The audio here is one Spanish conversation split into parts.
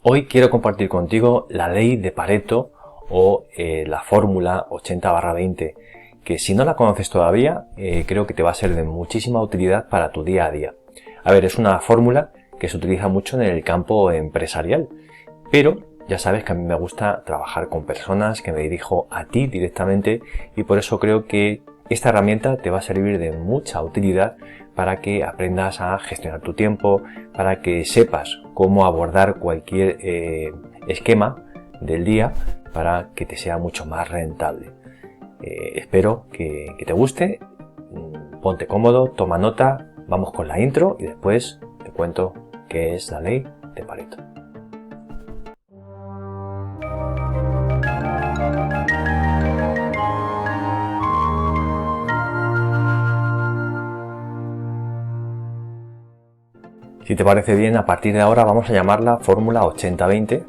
Hoy quiero compartir contigo la ley de Pareto o la fórmula 80/20, que si no la conoces todavía, creo que te va a ser de muchísima utilidad para tu día a día. A ver, es una fórmula que se utiliza mucho en el campo empresarial, pero ya sabes que a mí me gusta trabajar con personas, que me dirijo a ti directamente, y por eso creo que esta herramienta te va a servir de mucha utilidad para que aprendas a gestionar tu tiempo, para que sepas cómo abordar cualquier esquema del día para que te sea mucho más rentable. Espero que te guste, ponte cómodo, toma nota, vamos con la intro y después te cuento qué es la ley de Pareto. Si te parece bien, a partir de ahora vamos a llamarla fórmula 80/20,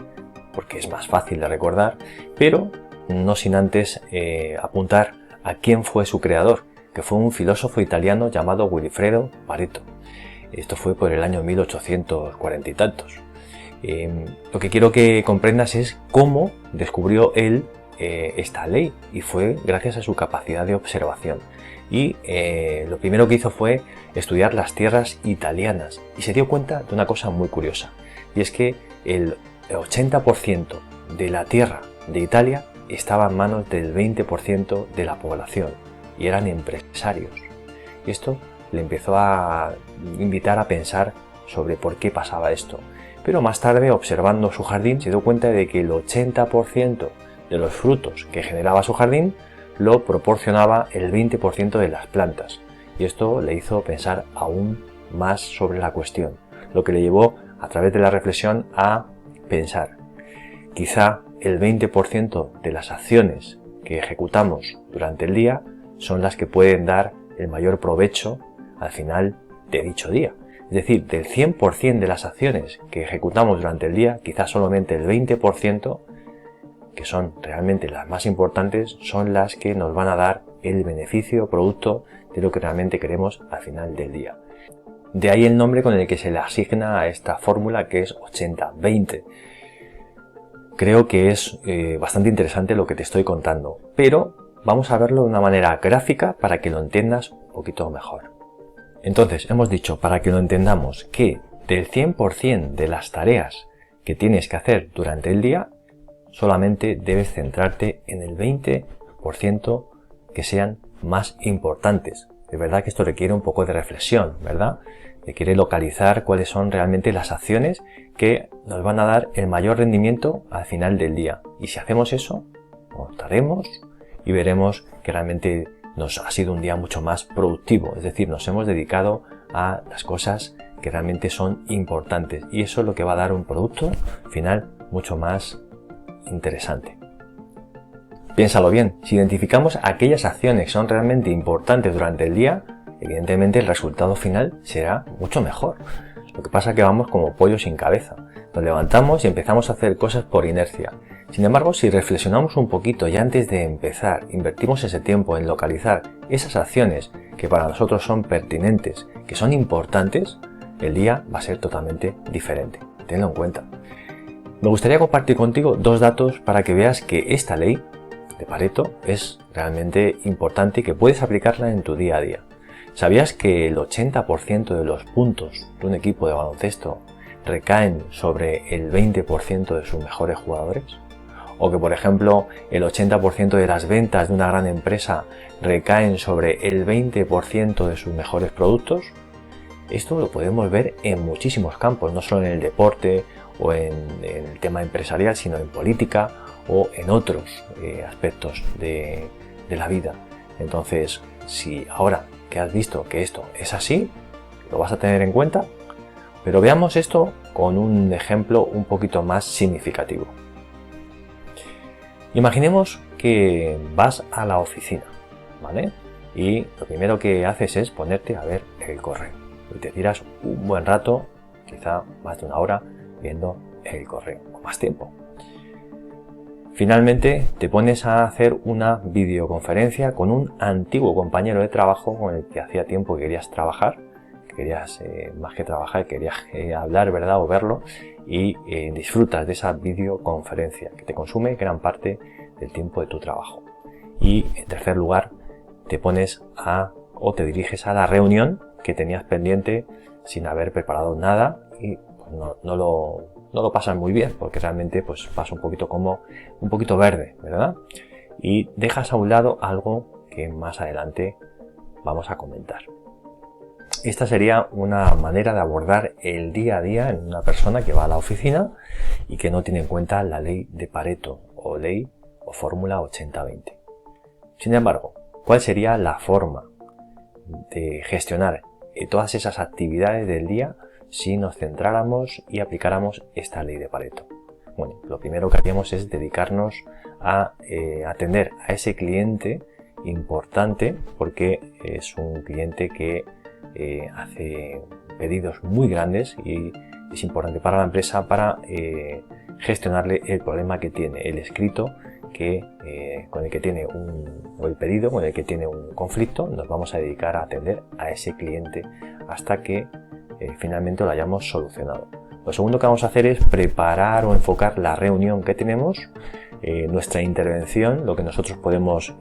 porque es más fácil de recordar, pero no sin antes apuntar a quién fue su creador, que fue un filósofo italiano llamado Wilfredo Pareto. Esto fue por el año 1840 y tantos. Lo que quiero que comprendas es cómo descubrió él esta ley, y fue gracias a su capacidad de observación. Y lo primero que hizo fue estudiar las tierras italianas y se dio cuenta de una cosa muy curiosa, y es que el 80% de la tierra de Italia estaba en manos del 20% de la población y eran empresarios. Y esto le empezó a invitar a pensar sobre por qué pasaba esto. Pero más tarde, observando su jardín, se dio cuenta de que el 80% de los frutos que generaba su jardín lo proporcionaba el 20% de las plantas, y esto le hizo pensar aún más sobre la cuestión, lo que le llevó a través de la reflexión a pensar: quizá el 20% de las acciones que ejecutamos durante el día son las que pueden dar el mayor provecho al final de dicho día. Es decir, del 100% de las acciones que ejecutamos durante el día, quizá solamente el 20%, que son realmente las más importantes, son las que nos van a dar el beneficio producto de lo que realmente queremos al final del día. De ahí el nombre con el que se le asigna a esta fórmula, que es 80/20. Creo que es bastante interesante lo que te estoy contando, pero vamos a verlo de una manera gráfica para que lo entiendas un poquito mejor. Entonces, hemos dicho, para que lo entendamos, que del 100% de las tareas que tienes que hacer durante el día, solamente debes centrarte en el 20% que sean más importantes. Es verdad que esto requiere un poco de reflexión, ¿verdad? Requiere localizar cuáles son realmente las acciones que nos van a dar el mayor rendimiento al final del día. Y si hacemos eso, notaremos y veremos que realmente nos ha sido un día mucho más productivo. Es decir, nos hemos dedicado a las cosas que realmente son importantes. Y eso es lo que va a dar un producto final mucho más interesante. Piénsalo bien, si identificamos aquellas acciones que son realmente importantes durante el día, evidentemente el resultado final será mucho mejor. Lo que pasa es que vamos como pollo sin cabeza. Nos levantamos y empezamos a hacer cosas por inercia. Sin embargo, si reflexionamos un poquito y antes de empezar invertimos ese tiempo en localizar esas acciones que para nosotros son pertinentes, que son importantes, el día va a ser totalmente diferente. Tenlo en cuenta. Me gustaría compartir contigo dos datos para que veas que esta ley de Pareto es realmente importante y que puedes aplicarla en tu día a día. ¿Sabías que el 80% de los puntos de un equipo de baloncesto recaen sobre el 20% de sus mejores jugadores? ¿O que, por ejemplo, el 80% de las ventas de una gran empresa recaen sobre el 20% de sus mejores productos? Esto lo podemos ver en muchísimos campos, no solo en el deporte o en el tema empresarial, sino en política o en otros aspectos de la vida. Entonces, si ahora que has visto que esto es así, lo vas a tener en cuenta, pero veamos esto con un ejemplo un poquito más significativo. Imaginemos que vas a la oficina, ¿vale? Y lo primero que haces es ponerte a ver el correo. Y te tiras un buen rato, quizá más de una hora, viendo el correo, o más tiempo. Finalmente te pones a hacer una videoconferencia con un antiguo compañero de trabajo con el que hacía tiempo que querías trabajar, querías más que trabajar, querías hablar, ¿verdad? O verlo, y disfrutas de esa videoconferencia que te consume gran parte del tiempo de tu trabajo. Y en tercer lugar, te pones o te diriges a la reunión que tenías pendiente sin haber preparado nada y pues, no lo pasas muy bien, porque realmente pues pasa un poquito verde, ¿verdad? Y dejas a un lado algo que más adelante vamos a comentar. Esta sería una manera de abordar el día a día en una persona que va a la oficina y que no tiene en cuenta la ley de Pareto o ley o fórmula 80-20. Sin embargo, ¿cuál sería la forma de gestionar todas esas actividades del día si nos centráramos y aplicáramos esta ley de Pareto? Bueno, lo primero que haríamos es dedicarnos a atender a ese cliente importante, porque es un cliente que hace pedidos muy grandes y es importante para la empresa para gestionarle el problema que tiene, el escrito con el que tiene o el pedido con el que tiene un conflicto. Nos vamos a dedicar a atender a ese cliente hasta que finalmente lo hayamos solucionado. Lo segundo que vamos a hacer es preparar o enfocar la reunión que tenemos, nuestra intervención, lo que nosotros podemos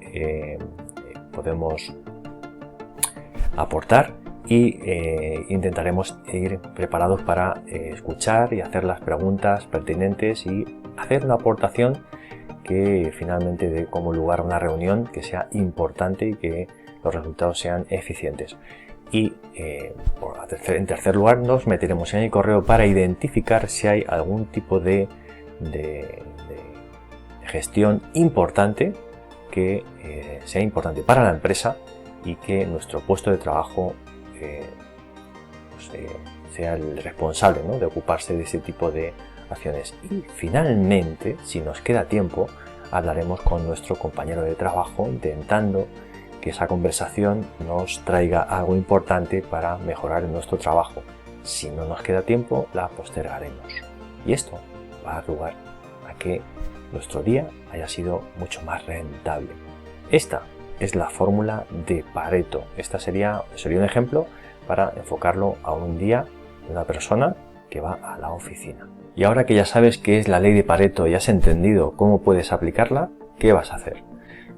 aportar, y intentaremos ir preparados para escuchar y hacer las preguntas pertinentes y hacer una aportación que finalmente dé como lugar a una reunión que sea importante y que los resultados sean eficientes. Y en tercer lugar, nos meteremos en el correo para identificar si hay algún tipo de gestión importante que sea importante para la empresa y que nuestro puesto de trabajo sea el responsable, ¿no?, de ocuparse de ese tipo de acciones. Y finalmente, si nos queda tiempo, hablaremos con nuestro compañero de trabajo intentando que esa conversación nos traiga algo importante para mejorar en nuestro trabajo. Si no nos queda tiempo, la postergaremos. Y esto va a dar lugar a que nuestro día haya sido mucho más rentable. Esta es la fórmula de Pareto. Esta sería un ejemplo para enfocarlo a un día de una persona que va a la oficina. Y ahora que ya sabes qué es la ley de Pareto y has entendido cómo puedes aplicarla, ¿qué vas a hacer?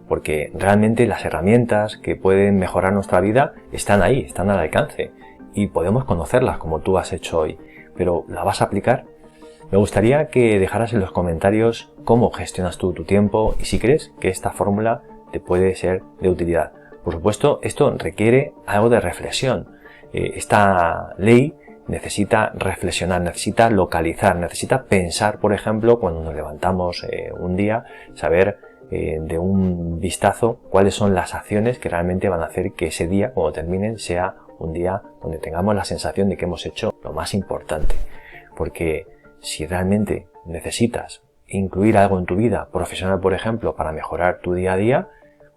Porque realmente las herramientas que pueden mejorar nuestra vida están ahí, están al alcance y podemos conocerlas como tú has hecho hoy. Pero ¿la vas a aplicar? Me gustaría que dejaras en los comentarios cómo gestionas tú tu tiempo y si crees que esta fórmula te puede ser de utilidad. Por supuesto, esto requiere algo de reflexión. Esta ley necesita reflexionar, necesita localizar, necesita pensar, por ejemplo, cuando nos levantamos un día, saber de un vistazo cuáles son las acciones que realmente van a hacer que ese día, cuando terminen, sea un día donde tengamos la sensación de que hemos hecho lo más importante. Porque si realmente necesitas incluir algo en tu vida profesional, por ejemplo, para mejorar tu día a día,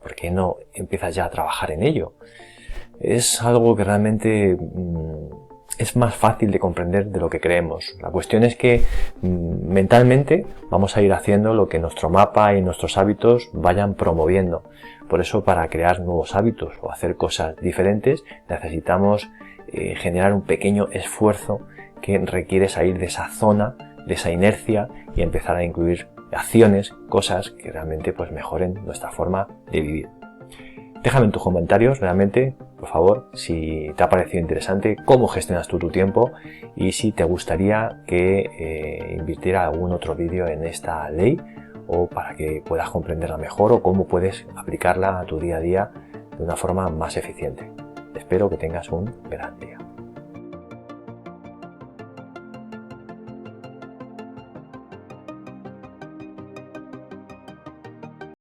¿por qué no empiezas ya a trabajar en ello? Es algo que realmente es más fácil de comprender de lo que creemos. La cuestión es que mentalmente vamos a ir haciendo lo que nuestro mapa y nuestros hábitos vayan promoviendo. Por eso, para crear nuevos hábitos o hacer cosas diferentes, necesitamos generar un pequeño esfuerzo que requiere salir de esa zona, de esa inercia y empezar a incluir acciones, cosas que realmente pues mejoren nuestra forma de vivir. Déjame en tus comentarios realmente, por favor, si te ha parecido interesante, cómo gestionas tú tu tiempo y si te gustaría que invirtiera algún otro vídeo en esta ley o para que puedas comprenderla mejor o cómo puedes aplicarla a tu día a día de una forma más eficiente. Espero que tengas un gran día.